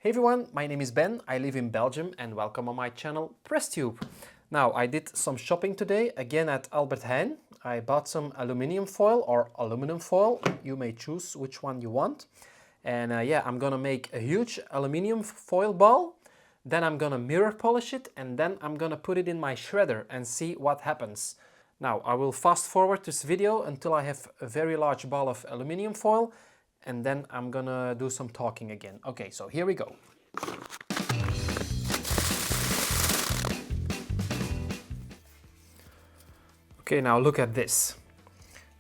Hey everyone, my name is Ben, I live in Belgium and welcome on my channel PressTube. Now I did some shopping today, again at Albert Heijn. I bought some aluminium foil or aluminum foil, you may choose which one you want. And yeah, I'm gonna make a huge aluminium foil ball, then I'm gonna mirror polish it and then I'm gonna put it in my shredder and see what happens. Now I will fast forward this video until I have a very large ball of aluminium foil and then I'm gonna do some talking again. Okay, so here we go. Okay, now look at this.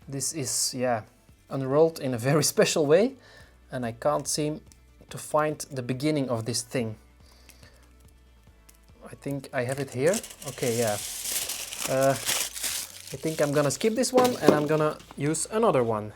This is, yeah, unrolled in a very special way and I can't seem to find the beginning of this thing. I think I have it here. Okay, yeah. I think I'm gonna skip this one and I'm gonna use another one.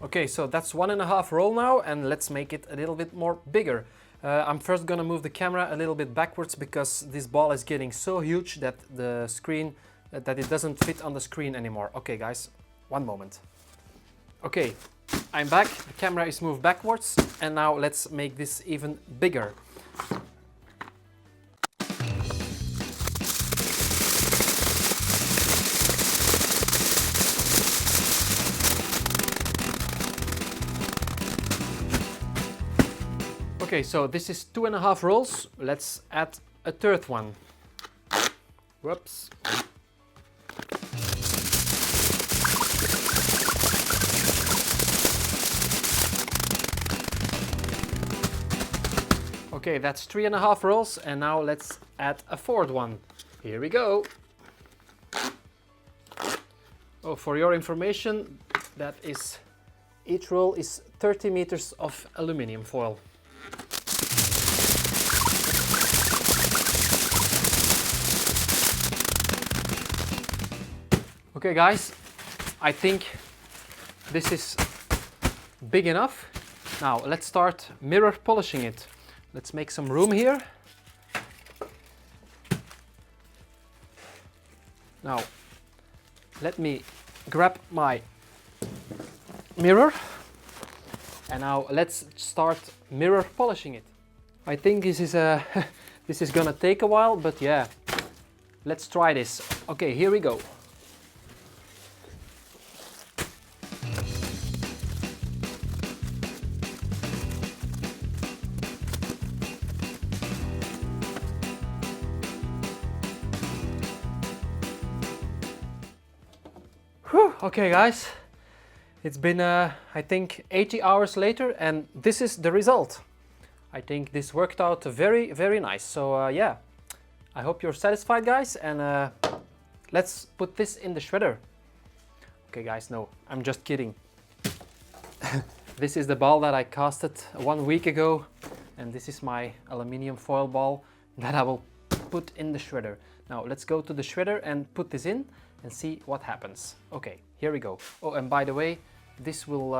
Okay, so that's 1.5 roll now and let's make it a little bit more bigger. I'm first gonna move the camera a little bit backwards because this ball is getting so huge that the screen, that it doesn't fit on the screen anymore. Okay guys, one moment. Okay, I'm back, the camera is moved backwards and now let's make this even bigger. Okay, so this is 2.5 rolls. Let's add a third one. Whoops. Okay, that's 3.5 rolls and now let's add a fourth one. Here we go. Oh, for your information, that is, each roll is 30 meters of aluminium foil. Okay guys, I think this is big enough. Now let's start mirror polishing it. Let's make some room here. Now let me grab my mirror and now let's start mirror polishing it. I think this is this is gonna take a while, but yeah, let's try this. Okay, here we go. Whew, okay guys, it's been I think 80 hours later and this is the result. I think this worked out very nice. So yeah, I hope you're satisfied guys and let's put this in the shredder. Okay guys, no, I'm just kidding. This is the ball that I casted 1 week ago and this is my aluminium foil ball that I will put in the shredder. Now let's go to the shredder and put this in and see what happens. Okay, here we go. Oh, and by the way, this will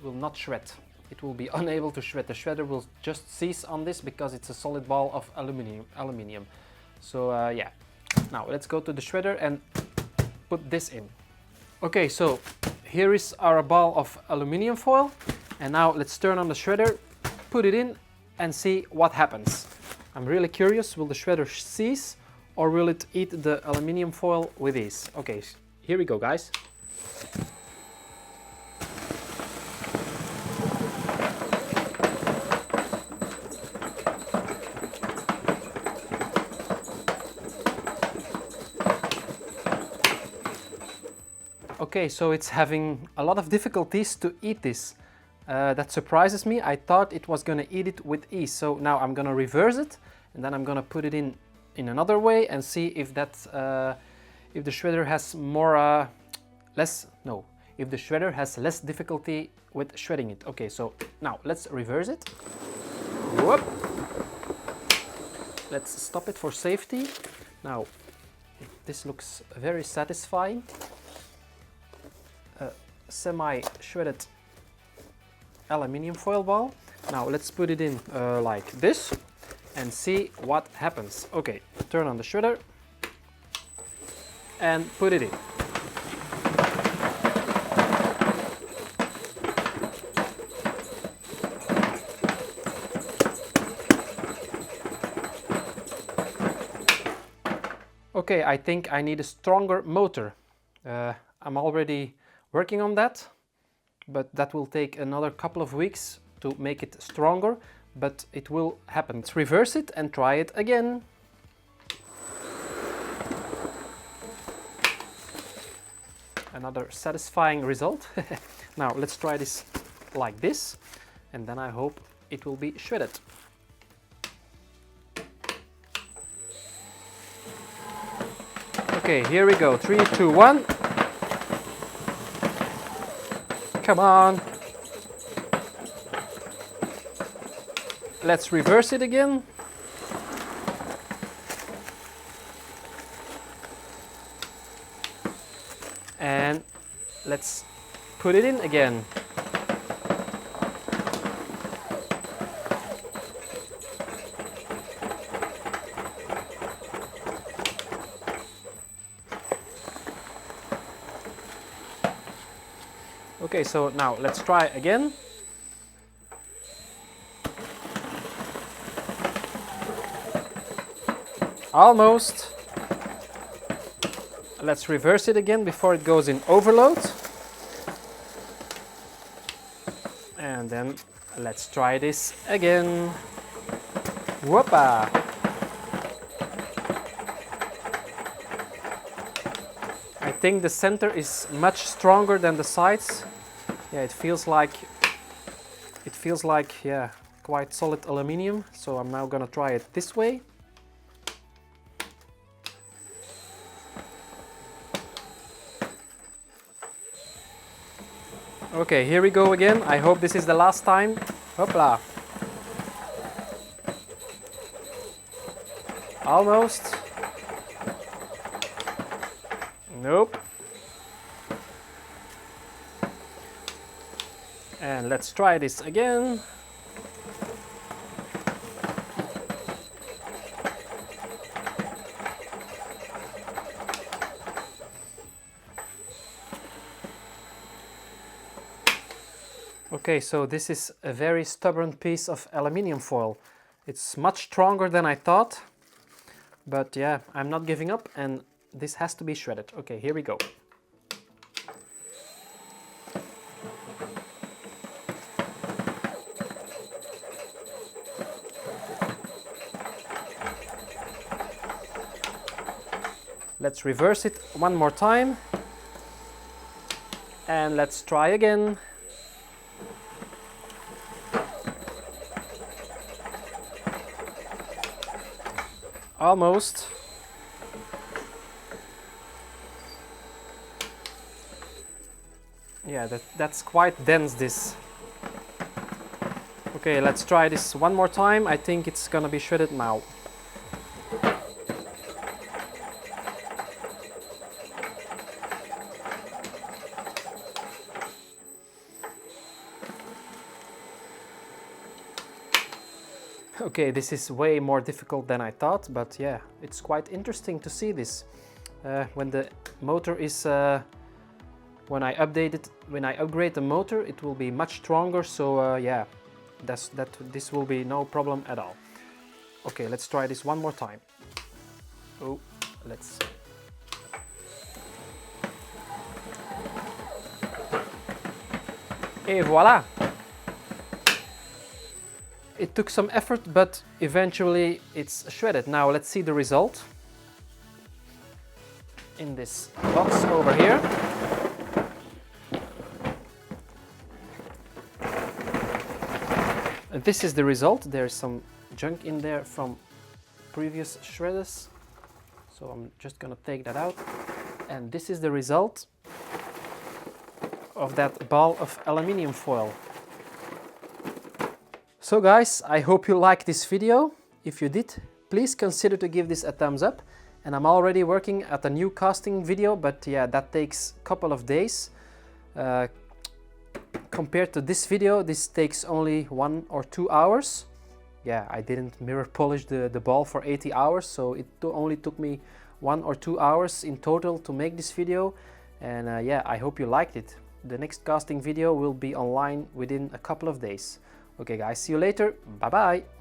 not shred. It will be unable to shred. The shredder will just cease on this because it's a solid ball of aluminium. So yeah, now let's go to the shredder and put this in. Okay, so here is our ball of aluminium foil and now let's turn on the shredder, put it in and see what happens. I'm really curious, will the shredder cease or will it eat the aluminium foil with ease? Okay, here we go guys. Okay, so it's having a lot of difficulties to eat this. That surprises me. I thought it was gonna eat it with ease. So now I'm gonna reverse it and then I'm gonna put it in another way and see if that if the shredder has if the shredder has less difficulty with shredding it. Okay, so now let's reverse it. Whoop. Let's stop it for safety. Now this looks very satisfying. Semi-shredded aluminium foil ball. Now let's put it in like this and see what happens. Okay, turn on the shredder and put it in. Okay, I think I need a stronger motor. I'm already working on that, but that will take another couple of weeks to make it stronger, but it will happen. Let's reverse it and try it again. Another satisfying result. Now let's try this like this, and then I hope it will be shredded. Okay, here we go. 3, 2, 1. Come on. Let's reverse it again. And let's put it in again. Okay, so now let's try again. Almost. Let's reverse it again before it goes in overload. And then let's try this again. Whoopa! I think the center is much stronger than the sides. Yeah, it feels like yeah, quite solid aluminium. So I'm now gonna try it this way. Okay, here we go again. I hope this is the last time. Hopla. Almost. Nope. And let's try this again. Okay, so this is a very stubborn piece of aluminium foil. It's much stronger than I thought, but yeah, I'm not giving up and this has to be shredded. Okay, here we go. Let's reverse it one more time and let's try again. Almost. Yeah, that's quite dense, this. Okay, let's try this one more time. I think it's gonna be shredded now. Okay, this is way more difficult than I thought, but yeah, it's quite interesting to see this. When the motor is, when I upgrade the motor, it will be much stronger. So yeah, this will be no problem at all. Okay, let's try this one more time. Oh, let's. Et voilà! It took some effort, but eventually it's shredded. Now let's see the result in this box over here. And this is the result. There's some junk in there from previous shredders, so I'm just gonna take that out. And this is the result of that ball of aluminium foil. So guys, I hope you liked this video. If you did, please consider to give this a thumbs up. And I'm already working at a new casting video, but yeah, that takes a couple of days. Compared to this video, this takes only 1 or 2 hours. yeah, I didn't mirror polish the ball for 80 hours, so it only took me 1 or 2 hours in total to make this video. And yeah, I hope you liked it. The next casting video will be online within a couple of days. Okay guys, see you later. Bye bye.